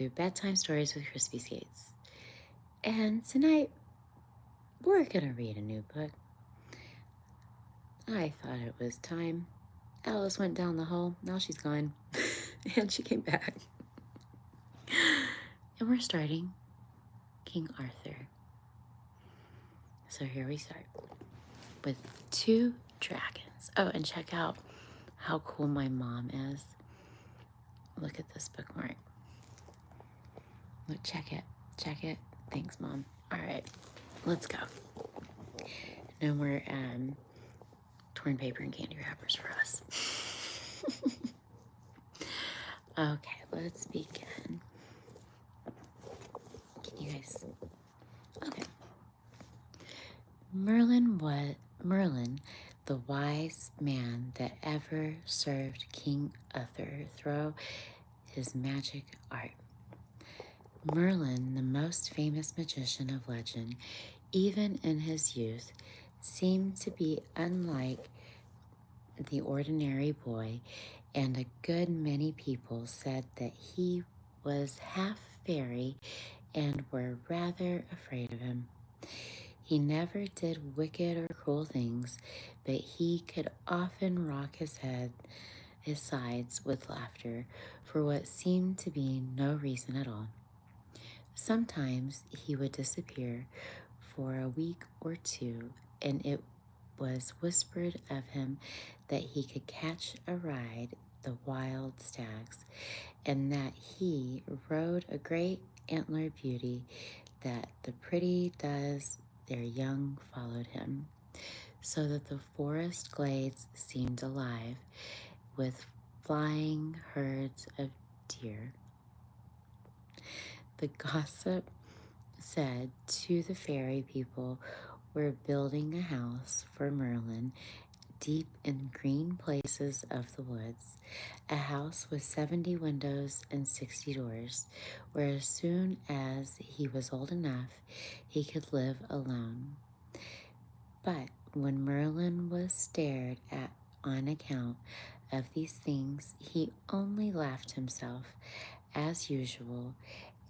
Bedtime Stories with CrispySkates. And tonight, we're gonna read a new book. I thought it was time. Alice went down the hall. Now she's gone. And she came back. And we're starting King Arthur. So here we start with 2 dragons. Oh, and check out how cool my mom is. Look at this bookmark. Look, check it. Check it. Thanks, Mom. All right, let's go. No more torn paper and candy wrappers for us. Okay, let's begin. Can you guys? Okay. Merlin, the wise man that ever served King Arthur through his magic art. Merlin, the most famous magician of legend, even in his youth, seemed to be unlike the ordinary boy, and a good many people said that he was half fairy and were rather afraid of him. He never did wicked or cruel things, but he could often rock his sides with laughter for what seemed to be no reason at all. Sometimes he would disappear for a week or two, and it was whispered of him that he could catch a ride the wild stags, and that he rode a great antler beauty, that the pretty does their young followed him, so that the forest glades seemed alive with flying herds of deer. The gossip said to the fairy people were building a house for Merlin deep in green places of the woods, a house with 70 windows and 60 doors, where as soon as he was old enough, he could live alone. But when Merlin was stared at on account of these things, he only laughed himself, as usual,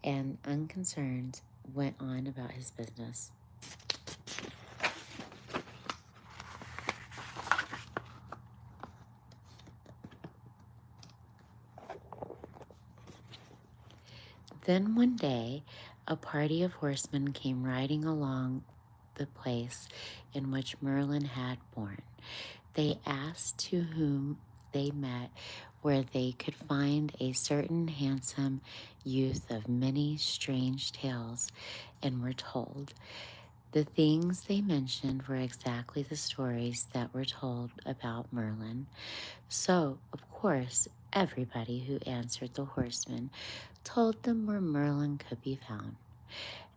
and unconcerned went on about his business. Then one day, a party of horsemen came riding along the place in which Merlin had born. They asked to whom they met where they could find a certain handsome youth of many strange tales, and were told. The things they mentioned were exactly the stories that were told about Merlin. So, of course, everybody who answered the horsemen told them where Merlin could be found.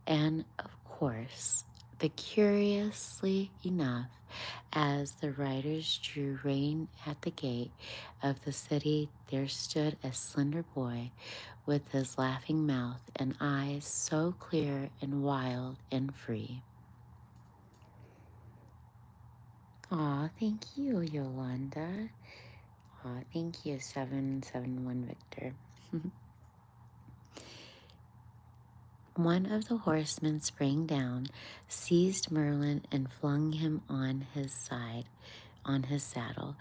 And, of course, the curiously enough, as the riders drew rein at the gate of the city, there stood a slender boy with his laughing mouth and eyes so clear and wild and free. Aw, thank you, Yolanda. Aw, thank you, 771 Victor. One of the horsemen sprang down, seized Merlin, and flung him on his saddle,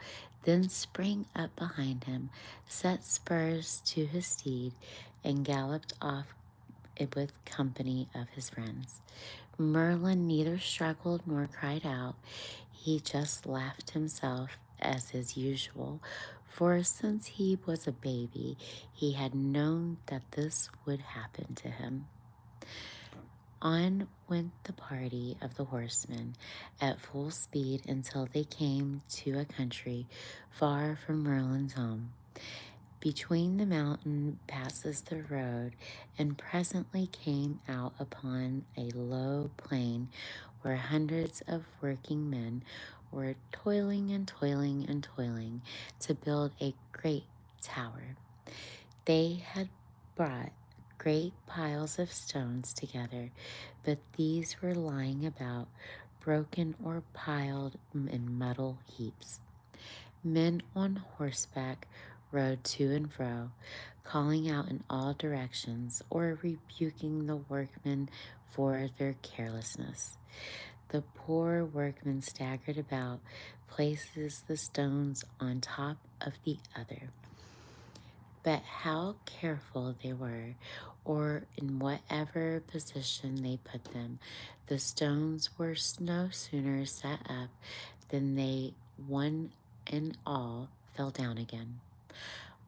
then sprang up behind him, set spurs to his steed, and galloped off with company of his friends. Merlin neither struggled nor cried out. He just laughed himself as is usual, for since he was a baby, he had known that this would happen to him. On went the party of the horsemen at full speed until they came to a country far from Merlin's home. Between the mountain passes the road, and presently came out upon a low plain where hundreds of working men were toiling and toiling and toiling to build a great tower. They had brought great piles of stones together, but these were lying about, broken or piled in muddle heaps. Men on horseback rode to and fro, calling out in all directions or rebuking the workmen for their carelessness. The poor workman staggered about, places the stones on top of the other. But how careful they were, or in whatever position they put them, the stones were no sooner set up than they, one and all, fell down again.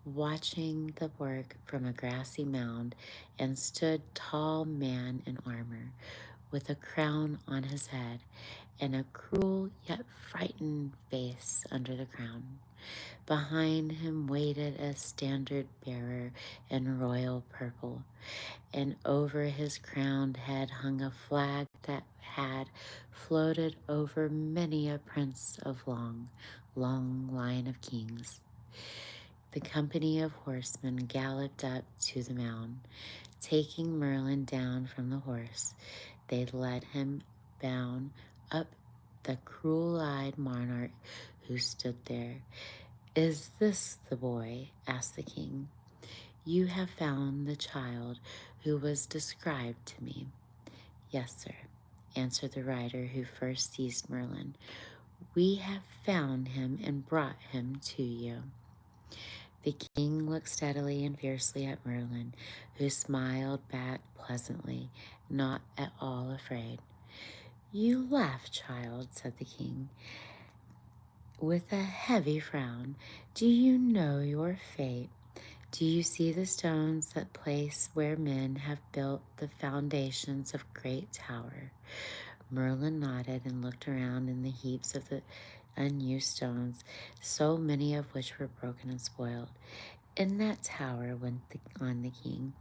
Watching the work from a grassy mound, and stood tall man in armor, with a crown on his head, and a cruel yet frightened face under the crown. Behind him waited a standard bearer in royal purple, and over his crowned head hung a flag that had floated over many a prince of long, long line of kings. The company of horsemen galloped up to the mound. Taking Merlin down from the horse, they led him bound up the cruel-eyed monarch who stood there. "Is this the boy?" asked the king. "You have found the child who was described to me." "Yes, sir," answered the rider who first seized Merlin. "We have found him and brought him to you." The king looked steadily and fiercely at Merlin, who smiled back pleasantly, not at all afraid. "You laugh, child," said the king, with a heavy frown. "Do you know your fate? Do you see the stones that place where men have built the foundations of great tower?" Merlin nodded and looked around in the heaps of the unused stones, so many of which were broken and spoiled. "In that tower," went on the king,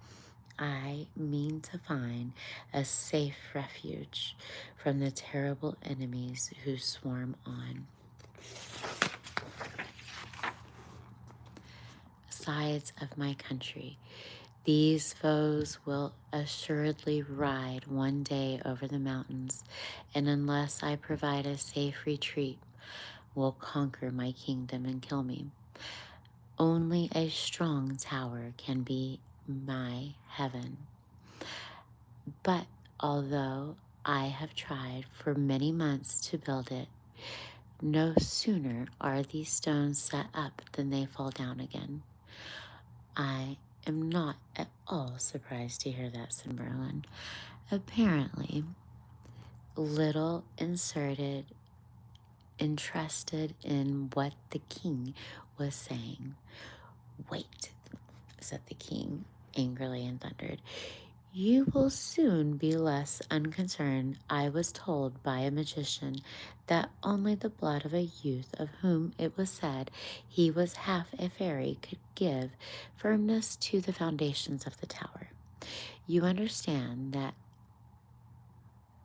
"I mean to find a safe refuge from the terrible enemies who swarm on. Sides of my country. These foes will assuredly ride one day over the mountains, and unless I provide a safe retreat, will conquer my kingdom and kill me. Only a strong tower can be my heaven. But although I have tried for many months to build it, no sooner are these stones set up than they fall down again." "I am not at all surprised to hear that," said Merlin, apparently little interested in what the king was saying. "Wait," said the king angrily and thundered. "You will soon be less unconcerned. I was told by a magician that only the blood of a youth of whom it was said he was half a fairy could give firmness to the foundations of the tower. You understand that,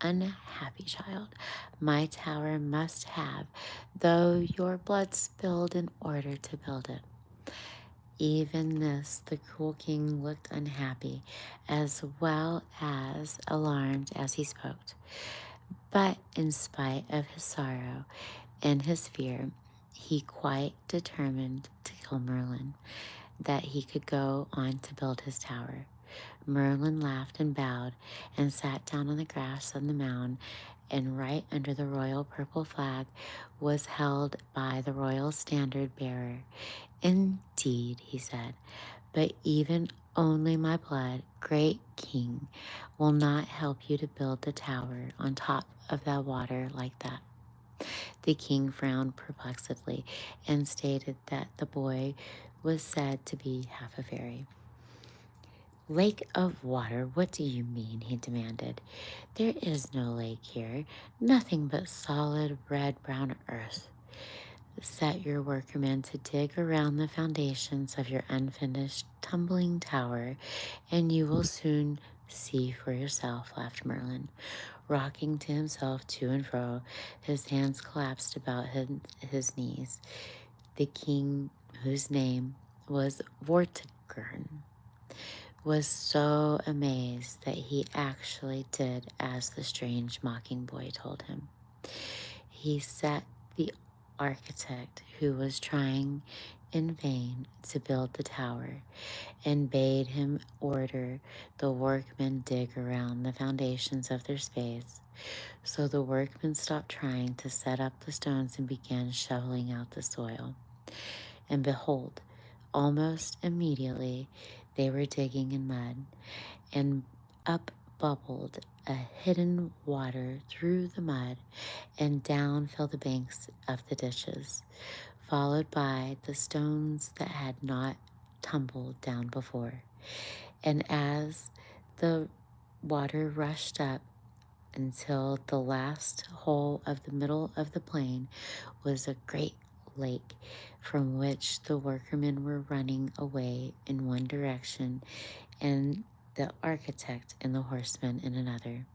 unhappy child, my tower must have, though your blood spilled in order to build it." Even this, the cruel king looked unhappy as well as alarmed as he spoke. But in spite of his sorrow and his fear, he quite determined to kill Merlin, that he could go on to build his tower. Merlin laughed and bowed and sat down on the grass on the mound, and right under the royal purple flag was held by the royal standard bearer. "Indeed," he said, "but even only my blood, great king, will not help you to build the tower on top of that water like that." The king frowned perplexedly and stated that the boy was said to be half a fairy. "Lake of water, what do you mean?" he demanded. "There is no lake here, nothing but solid red-brown earth. Set your workmen to dig around the foundations of your unfinished tumbling tower, and you will soon see for yourself," laughed Merlin, rocking to himself to and fro, his hands collapsed about his knees. The king, whose name was Vortigern, was so amazed that he actually did as the strange mocking boy told him. He set the architect, who was trying in vain to build the tower, and bade him order the workmen dig around the foundations of their spades. So the workmen stopped trying to set up the stones and began shoveling out the soil. And behold, almost immediately they were digging in mud, and up bubbled a hidden water through the mud, and down fell the banks of the ditches, followed by the stones that had not tumbled down before. And as the water rushed up until the last hole of the middle of the plain was a great lake from which the workmen were running away in one direction and the architect and the horsemen in another.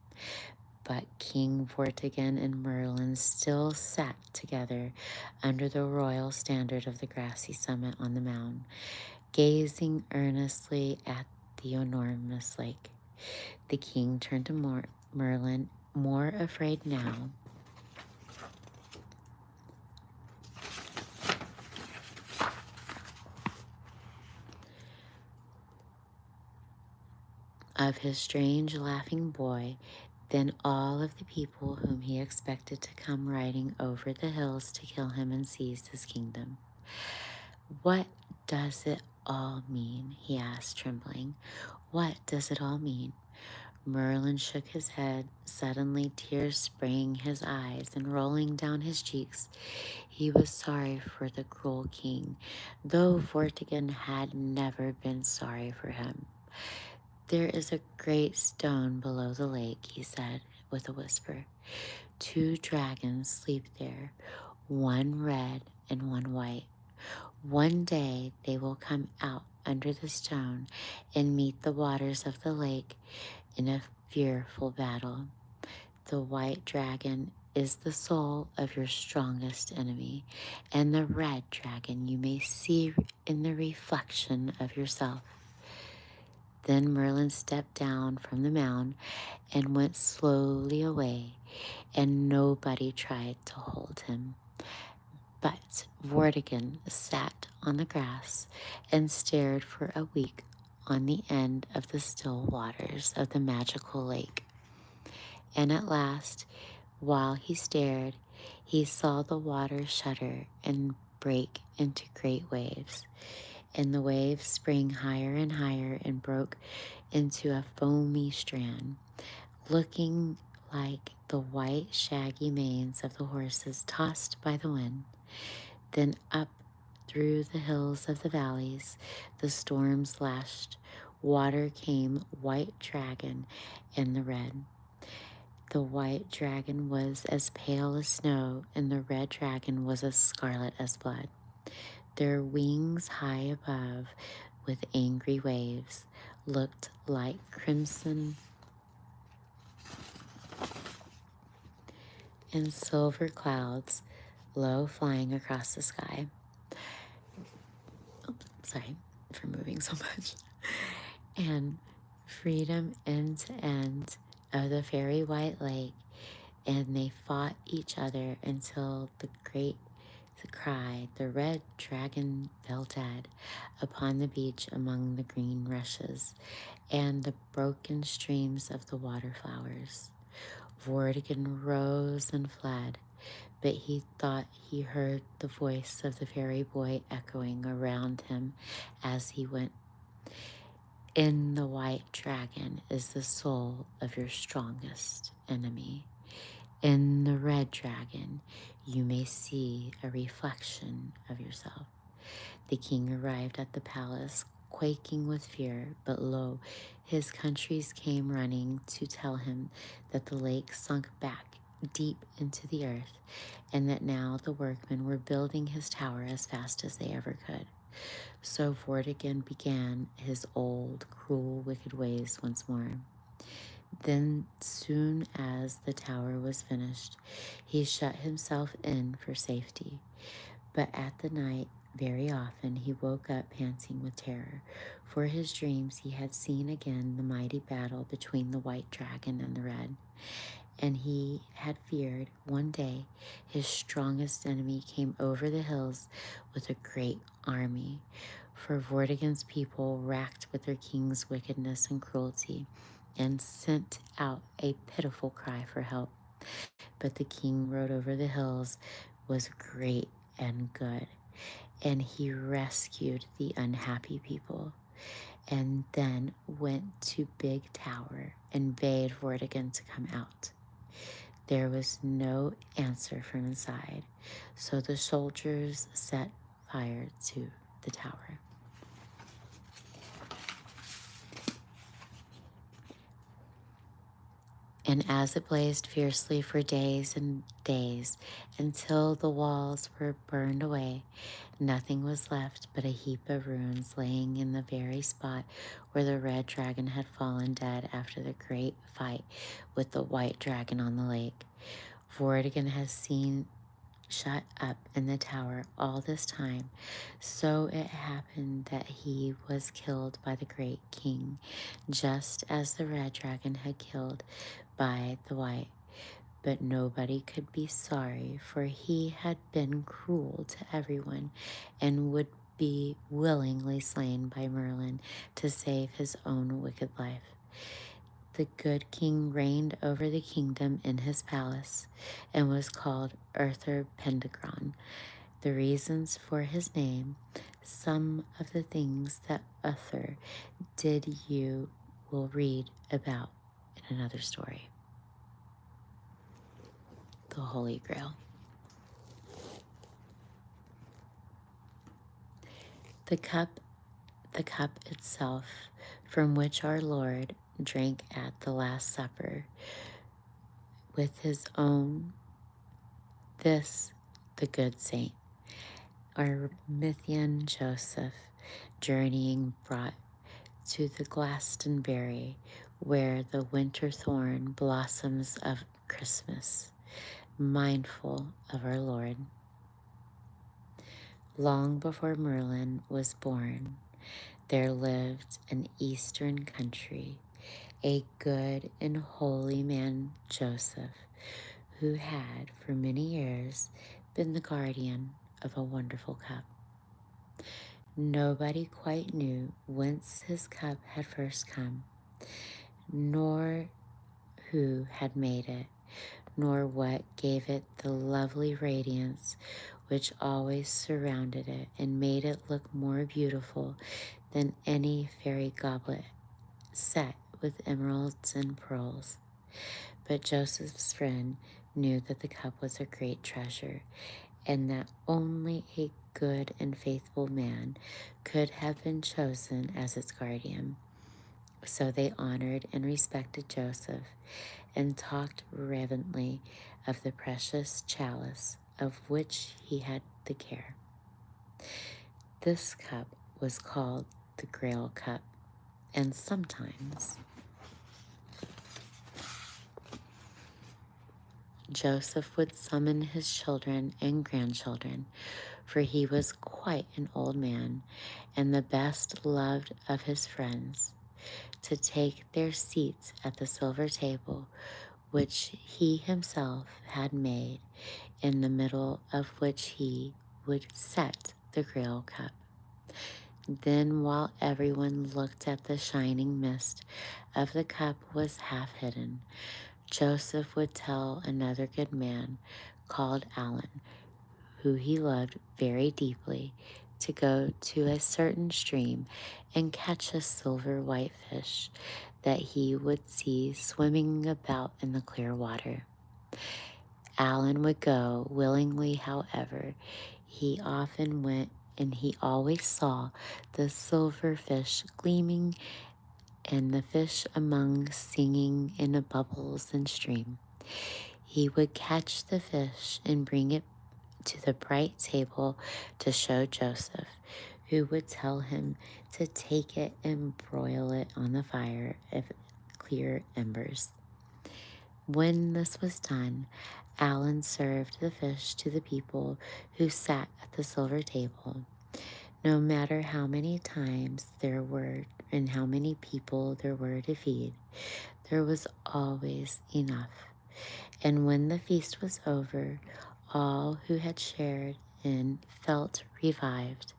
But King Vortigern and Merlin still sat together under the royal standard of the grassy summit on the mound, gazing earnestly at the enormous lake. The king turned to Merlin, more afraid now of his strange laughing boy than all of the people whom he expected to come riding over the hills to kill him and seize his kingdom. "What does it all mean?" he asked, trembling. "What does it all mean?" Merlin shook his head. Suddenly tears sprang his eyes and rolling down his cheeks. He was sorry for the cruel king, though Vortigern had never been sorry for him. "There is a great stone below the lake," he said with a whisper. "Two dragons sleep there, one red and one white. One day they will come out under the stone and meet the waters of the lake in a fearful battle. The white dragon is the soul of your strongest enemy, and the red dragon you may see in the reflection of yourself." Then Merlin stepped down from the mound and went slowly away, and nobody tried to hold him. But Vortigern sat on the grass and stared for a week on the end of the still waters of the magical lake. And at last, while he stared, he saw the water shudder and break into great waves. And the waves sprang higher and higher and broke into a foamy strand, looking like the white shaggy manes of the horses tossed by the wind. Then up through the hills of the valleys, the storms lashed. Water came, white dragon and the red. The white dragon was as pale as snow, and the red dragon was as scarlet as blood. Their wings high above, with angry waves, looked like crimson and silver clouds low flying across the sky. Oops, sorry for moving so much. And freedom end to end of the fairy white lake, and they fought each other until the great cry, "The red dragon fell dead upon the beach among the green rushes and the broken streams of the water flowers." Vortigern rose and fled, but he thought he heard the voice of the fairy boy echoing around him as he went. "In the white dragon is the soul of your strongest enemy. In the red dragon you may see a reflection of yourself." The king arrived at the palace, quaking with fear, but lo, his countries came running to tell him that the lake sunk back deep into the earth, and that now the workmen were building his tower as fast as they ever could. So Vortigern began his old, cruel, wicked ways once more. Then, soon as the tower was finished, he shut himself in for safety. But at the night, very often, he woke up panting with terror. For his dreams, he had seen again the mighty battle between the white dragon and the red. and he had feared one day his strongest enemy came over the hills with a great army. For Vortigern's people, racked with their king's wickedness and cruelty, and sent out a pitiful cry for help. But the king rode over the hills, was great and good, and he rescued the unhappy people, and then went to Big Tower and bade Vortigern to come out. There was no answer from inside, so the soldiers set fire to the tower. And as it blazed fiercely for days and days, until the walls were burned away, nothing was left but a heap of ruins laying in the very spot where the red dragon had fallen dead after the great fight with the white dragon on the lake. Vortigern has seen shut up in the tower all this time. So it happened that he was killed by the great king, just as the red dragon had killed by the white. But nobody could be sorry, for he had been cruel to everyone and would be willingly slain by Merlin to save his own wicked life. The good king reigned over the kingdom in his palace and was called Uther Pendragon. The reasons for his name, some of the things that Uther did you will read about in another story. The Holy Grail. The cup itself from which our Lord drank at the Last Supper with his own, this the good saint, our Mythian Joseph, journeying brought to the Glastonbury, where the winter thorn blossoms of Christmas, mindful of our Lord. Long before Merlin was born, there lived in eastern country a good and holy man, Joseph, who had for many years been the guardian of a wonderful cup. Nobody quite knew whence his cup had first come, nor who had made it, nor what gave it the lovely radiance which always surrounded it and made it look more beautiful than any fairy goblet set with emeralds and pearls. But Joseph's friend knew that the cup was a great treasure, and that only a good and faithful man could have been chosen as its guardian. So they honored and respected Joseph and talked reverently of the precious chalice of which he had the care. This cup was called the Grail Cup, and sometimes Joseph would summon his children and grandchildren, for he was quite an old man and the best loved of his friends, to take their seats at the silver table which he himself had made, in the middle of which he would set the Grail Cup. Then, while everyone looked at the shining mist of the cup was half hidden, Joseph would tell another good man called Alan, who he loved very deeply, to go to a certain stream and catch a silver white fish that he would see swimming about in the clear water. Alan would go willingly, however. He often went, and he always saw the silver fish gleaming and the fish among singing in the bubbles and stream. He would catch the fish and bring it to the bright table to show Joseph, who would tell him to take it and broil it on the fire of clear embers. When this was done, Alan served the fish to the people who sat at the silver table. No matter how many times there were and how many people there were to feed, there was always enough. And when the feast was over, all who had shared in felt revived,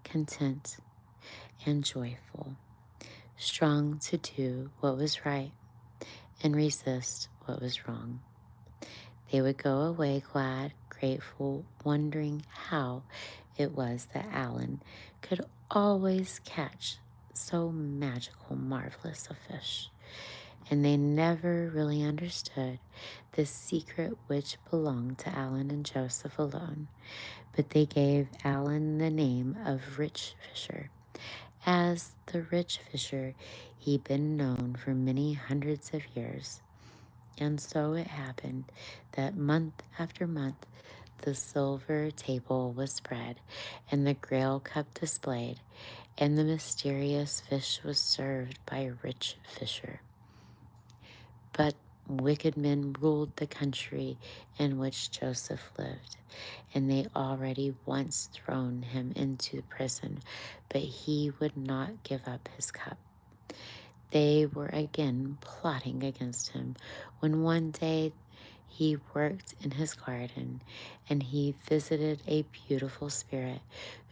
content, and joyful, strong to do what was right and resist what was wrong. They would go away glad, grateful, wondering how it was that Alan could always catch so magical, marvelous a fish. And they never really understood the secret which belonged to Alan and Joseph alone, but they gave Alan the name of Rich Fisher. As the rich fisher, he'd been known for many hundreds of years. And so it happened that month after month the silver table was spread and the grail cup displayed, and the mysterious fish was served by a rich fisher. But wicked men ruled the country in which Joseph lived, and they already once thrown him into prison, but he would not give up his cup. They were again plotting against him when one day he worked in his garden and he visited a beautiful spirit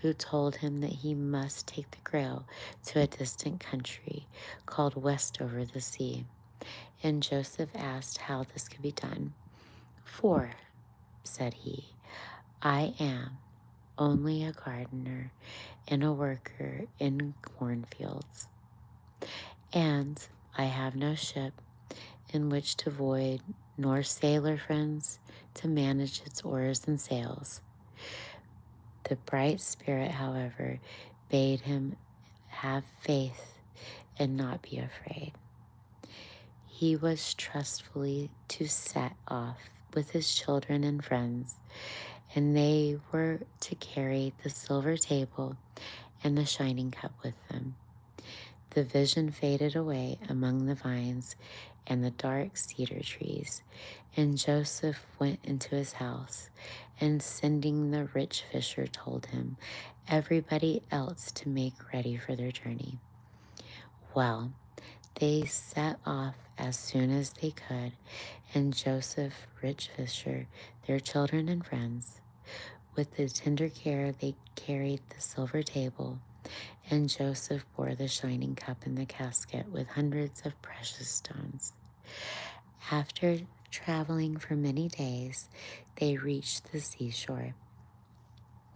who told him that he must take the grail to a distant country called West over the sea. And Joseph asked how this could be done. "For," said he, "I am only a gardener and a worker in cornfields, and I have no ship in which to voyage, nor sailor friends to manage its oars and sails." The bright spirit, however, bade him have faith and not be afraid. He was trustfully to set off with his children and friends, and they were to carry the silver table and the shining cup with them. The vision faded away among the vines and the dark cedar trees, and Joseph went into his house, and sending the rich fisher told him everybody else to make ready for their journey. Well, they set off as soon as they could, and Joseph, rich fisher, their children and friends. With the tender care they carried the silver table, and Joseph bore the shining cup in the casket with hundreds of precious stones. After traveling for many days, they reached the seashore.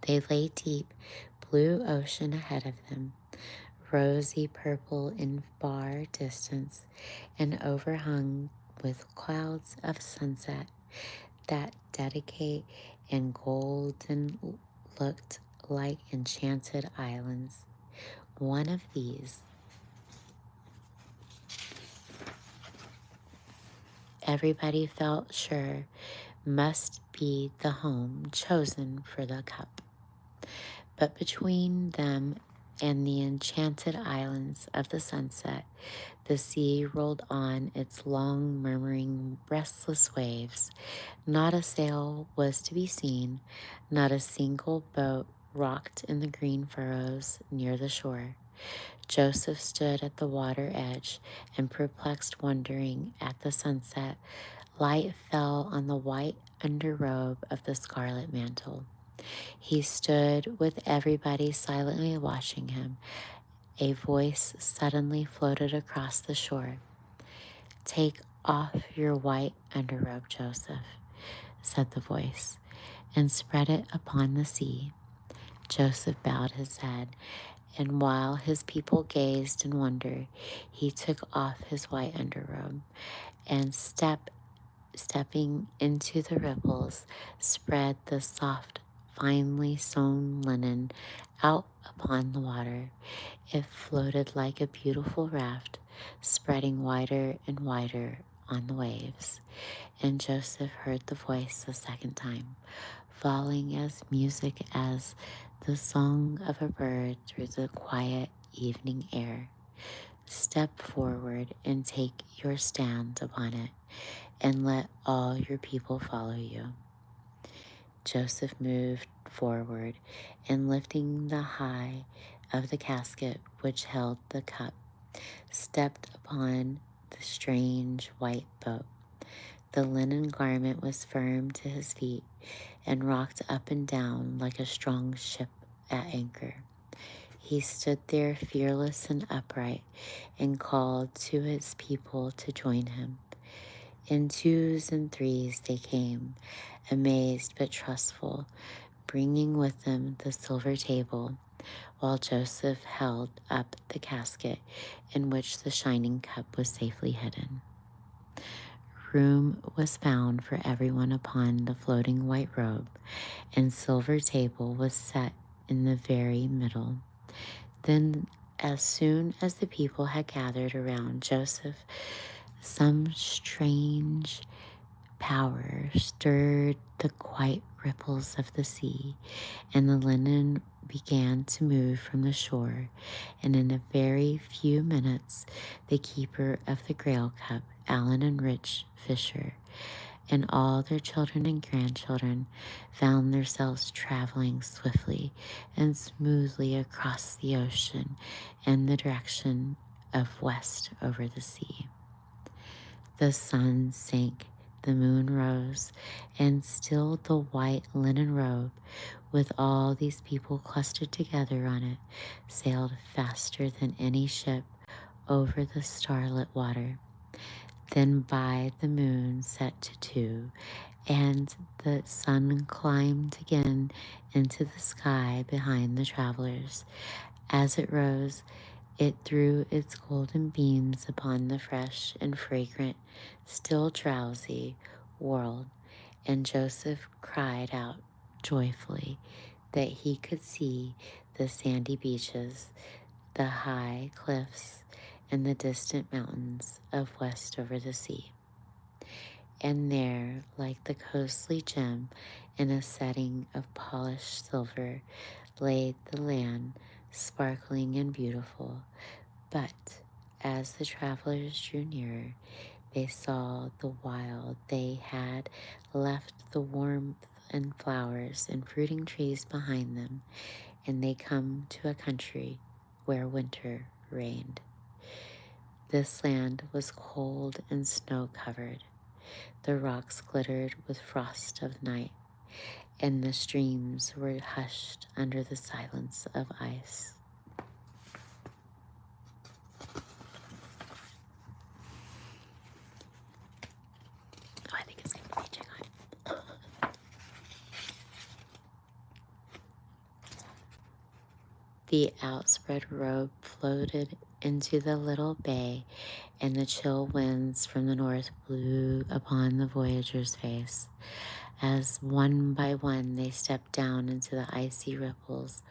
They lay deep, blue ocean ahead of them, rosy purple in far distance, and overhung with clouds of sunset that dedicate and golden looked like enchanted islands. One of these, everybody felt sure, must be the home chosen for the cup. But between them and the enchanted islands of the sunset, the sea rolled on its long, murmuring, restless waves. Not a sail was to be seen, not a single boat rocked in the green furrows near the shore. Joseph stood at the water edge and perplexed, wondering at the sunset. Light fell on the white underrobe of the scarlet mantle. He stood with everybody silently watching him. A voice suddenly floated across the shore. "Take off your white underrobe, Joseph," said the voice, "and spread it upon the sea." Joseph bowed his head, and while his people gazed in wonder, he took off his white underrobe and stepping into the ripples, spread the soft, finely sewn linen out upon the water. It floated like a beautiful raft, spreading wider and wider on the waves. And Joseph heard the voice a second time, falling as music as the song of a bird through the quiet evening air. "Step forward and take your stand upon it, and let all your people follow you." Joseph moved forward, and lifting the high of the casket which held the cup, stepped upon the strange white boat. The linen garment was firm to his feet and rocked up and down like a strong ship at anchor. He stood there fearless and upright and called to his people to join him. In twos and threes they came, amazed but trustful, bringing with them the silver table, while Joseph held up the casket in which the shining cup was safely hidden. Room was found for everyone upon the floating white robe, and silver table was set in the very middle. Then, as soon as the people had gathered around Joseph, some strange power stirred the quiet ripples of the sea, and the linen began to move from the shore, and in a very few minutes the keeper of the Grail Cup, Alan and Rich Fisher, and all their children and grandchildren found themselves traveling swiftly and smoothly across the ocean in the direction of west over the sea. The sun sank, the moon rose, and still the white linen robe, with all these people clustered together on it, sailed faster than any ship over the starlit water. Then by the moon set to 2, and the sun climbed again into the sky behind the travelers. As it rose, it threw its golden beams upon the fresh and fragrant, still drowsy world, and Joseph cried out joyfully that he could see the sandy beaches, the high cliffs, and the distant mountains of west over the sea. And there, like the costly gem in a setting of polished silver, lay the land, sparkling and beautiful. But as the travelers drew nearer, they saw the while they had left the warmth and flowers and fruiting trees behind them, and they come to a country where winter reigned. This land was cold and snow-covered. The rocks glittered with frost of night, and the streams were hushed under the silence of ice. Oh, I think it's going to be reaching on. The outspread robe floated into the little bay, and the chill winds from the north blew upon the voyager's face. As one by one they stepped down into the icy ripples,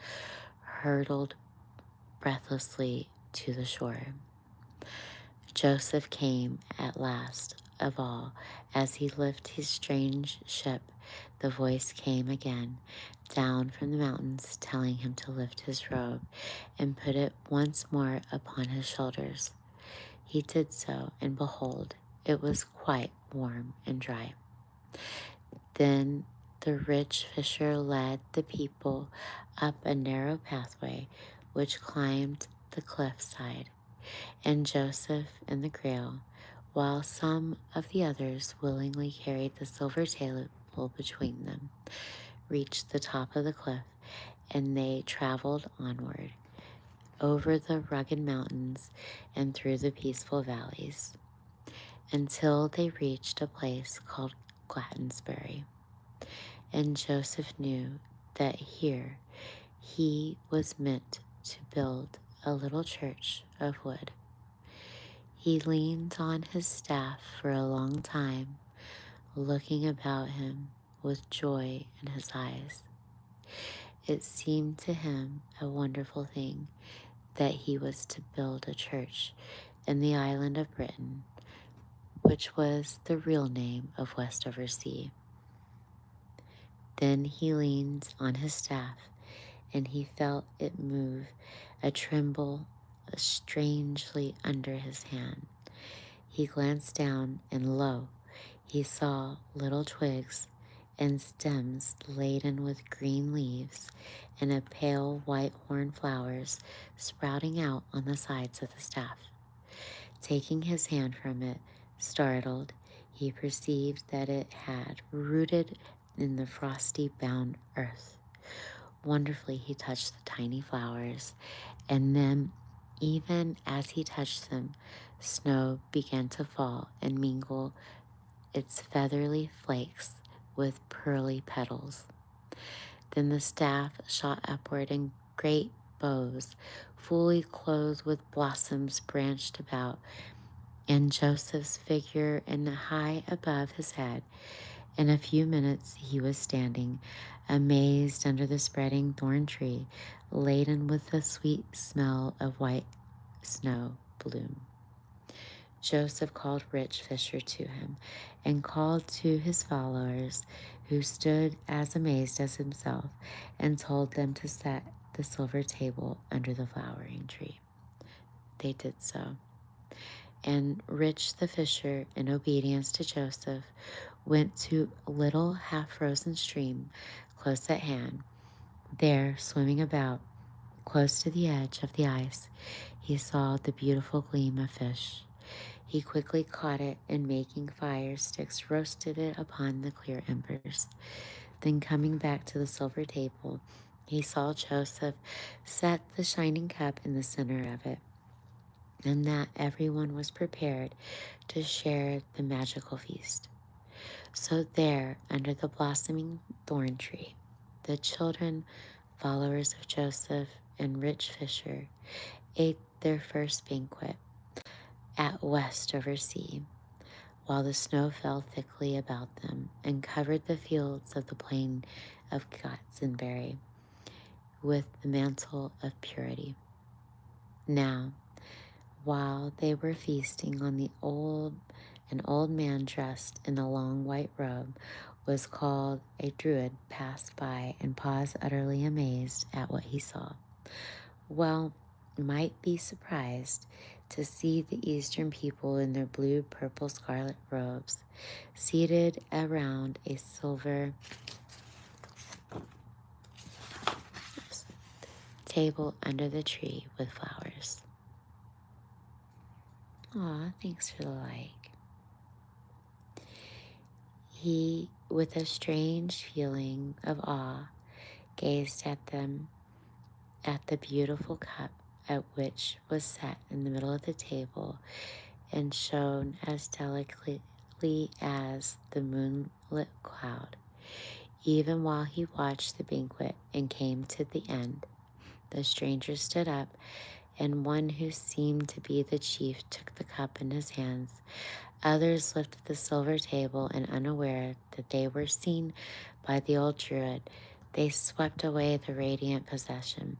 hurtled breathlessly to the shore. Joseph came at last of all. As he lifted his strange ship, the voice came again down from the mountains, telling him to lift his robe and put it once more upon his shoulders. He did so, and behold, it was quite warm and dry. Then the rich fisher led the people up a narrow pathway which climbed the cliffside, and Joseph and the Grail, while some of the others willingly carried the silver table between them, reached the top of the cliff, and they traveled onward over the rugged mountains and through the peaceful valleys until they reached a place called Glastonbury. And Joseph knew that here he was meant to build a little church of wood. He leaned on his staff for a long time, looking about him with joy in his eyes. It seemed to him a wonderful thing that he was to build a church in the island of Britain, which was the real name of Westover Sea. Then he leaned on his staff, and he felt it move, a tremble strangely under his hand. He glanced down, and lo, he saw little twigs and stems laden with green leaves and a pale white horn flowers sprouting out on the sides of the staff. Taking his hand from it, startled, he perceived that it had rooted in the frosty bound earth. Wonderfully, he touched the tiny flowers, and then, even as he touched them, snow began to fall and mingle its feathery flakes with pearly petals. Then the staff shot upward, and great bows, fully clothed with blossoms, branched about, and Joseph's figure and high above his head. In a few minutes he was standing, amazed, under the spreading thorn tree, laden with the sweet smell of white snow bloom. Joseph called Rich Fisher to him, and called to his followers, who stood as amazed as himself, and told them to set the silver table under the flowering tree. They did so. And Rich the fisher, in obedience to Joseph, went to a little half-frozen stream close at hand. There, swimming about, close to the edge of the ice, he saw the beautiful gleam of fish. He quickly caught it, and making fire sticks, roasted it upon the clear embers. Then, coming back to the silver table, he saw Joseph set the shining cup in the center of it, and that everyone was prepared to share the magical feast. So there, under the blossoming thorn tree, the children, followers of Joseph and Rich Fisher, ate their first banquet at west over sea, while the snow fell thickly about them and covered the fields of the plain of Gotzenbury with the mantle of purity. Now, while they were feasting on an old man dressed in a long white robe was called a Druid, passed by and paused, utterly amazed at what he saw. Well, might be surprised to see the Eastern people in their blue, purple, scarlet robes, seated around a silver table under the tree with flowers. Aw, thanks for the like. He, with a strange feeling of awe, gazed at them, at the beautiful cup at which was set in the middle of the table and shone as delicately as the moonlit cloud. Even while he watched the banquet and came to the end, the stranger stood up, and one who seemed to be the chief took the cup in his hands. Others lifted the silver table, and unaware that they were seen by the old Druid, they swept away the radiant possession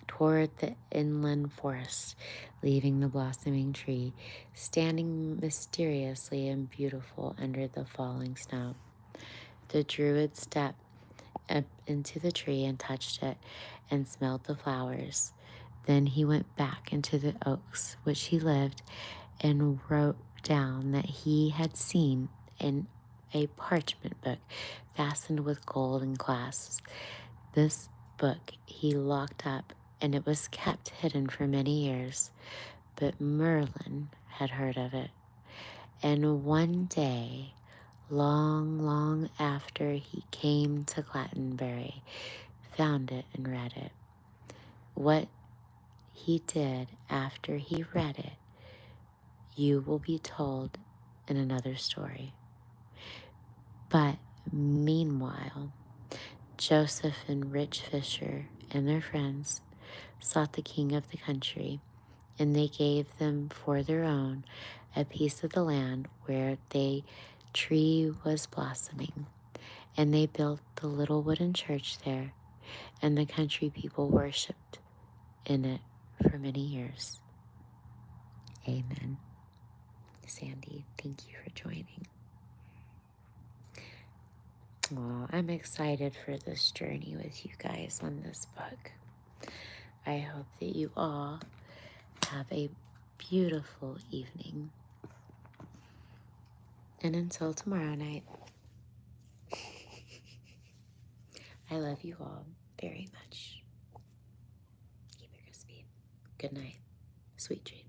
toward the inland forest, leaving the blossoming tree standing mysteriously and beautiful under the falling snow. The Druid stepped up into the tree and touched it and smelled the flowers. Then he went back into the oaks which he lived and wrote down that he had seen in a parchment book fastened with golden clasps. This book he locked up, and it was kept hidden for many years. But Merlin had heard of it, and one day, long, long after he came to Glattenbury, found it and read it. What he did after he read it, you will be told in another story. But meanwhile, Joseph and Rich Fisher and their friends sought the king of the country, and they gave them for their own a piece of the land where the tree was blossoming, and they built the little wooden church there, and the country people worshipped in it for many years. Amen. Sandy, thank you for joining. Well, I'm excited for this journey with you guys on this book. I hope that you all have a beautiful evening. And until tomorrow night, I love you all very much. Keep it crispy. Good night. Sweet dreams.